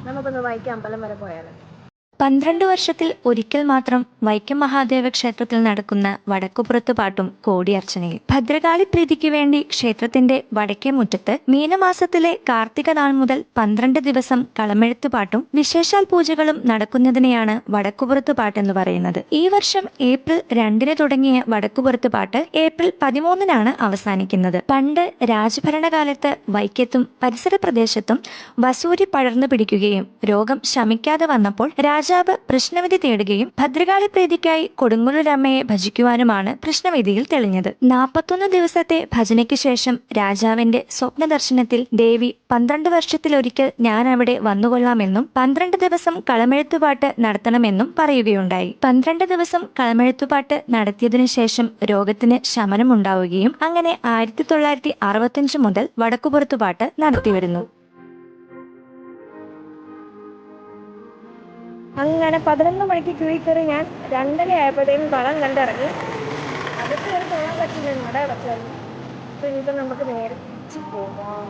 നമുക്കൊന്ന് വൈക്കം അമ്പലം വരെ പോയാലോ? 12 വർഷത്തിൽ ഒരിക്കൽ മാത്രം വൈക്കം മഹാദേവ ക്ഷേത്രത്തിൽ നടക്കുന്ന വടക്കുപുറത്ത് പാട്ടും കോടിയർച്ചനയും. ഭദ്രകാളി പ്രീതിക്ക് വേണ്ടി ക്ഷേത്രത്തിന്റെ വടക്കേ മുറ്റത്ത് മീനമാസത്തിലെ കാർത്തിക നാൾ മുതൽ 12 ദിവസം കളമെഴുത്ത് പാട്ടും വിശേഷാൽ പൂജകളും നടക്കുന്നതിനെയാണ് വടക്കുപുറത്ത് പാട്ടെന്ന് പറയുന്നത്. ഈ വർഷം ഏപ്രിൽ 2 തുടങ്ങിയ വടക്കുപുറത്ത് പാട്ട് ഏപ്രിൽ 13 അവസാനിക്കുന്നത്. പണ്ട് രാജഭരണകാലത്ത് വൈക്കത്തും പരിസര പ്രദേശത്തും വസൂരി പടർന്നു പിടിക്കുകയും രോഗം ശമിക്കാതെ വന്നപ്പോൾ രാജാവ് പ്രശ്നവിധി തേടുകയും ഭദ്രകാളി പ്രീതിക്കായി കൊടുങ്ങല്ലൂരമ്മയെ ഭജിക്കുവാനുമാണ് പ്രശ്നവിധിയിൽ തെളിഞ്ഞത്. 41 ദിവസത്തെ ഭജനയ്ക്ക് ശേഷം രാജാവിന്റെ സ്വപ്ന ദർശനത്തിൽ ദേവി 12 വർഷത്തിലൊരിക്കൽ ഞാൻ അവിടെ വന്നുകൊള്ളാമെന്നും 12 ദിവസം കളമെഴുത്തുപാട്ട് നടത്തണമെന്നും പറയുകയുണ്ടായി. 12 ദിവസം കളമെഴുത്തുപാട്ട് നടത്തിയതിനു ശേഷം രോഗത്തിന് ശമനമുണ്ടാവുകയും അങ്ങനെ 1965 മുതൽ വടക്കുപുറത്തുപാട്ട് നടത്തിവരുന്നു. അങ്ങനെ 11 മണിക്ക് ക്യൂയിൽ കയറി ഞാൻ 2:30 ആയപ്പോഴത്തേക്കും കളം കണ്ടിറങ്ങി. അതൊക്കെ ഒരു പോകാൻ പറ്റില്ല, നട അടച്ചായിരുന്നു. അപ്പോൾ ഇനിയിപ്പോൾ നമുക്ക് നേരെ പോകാം.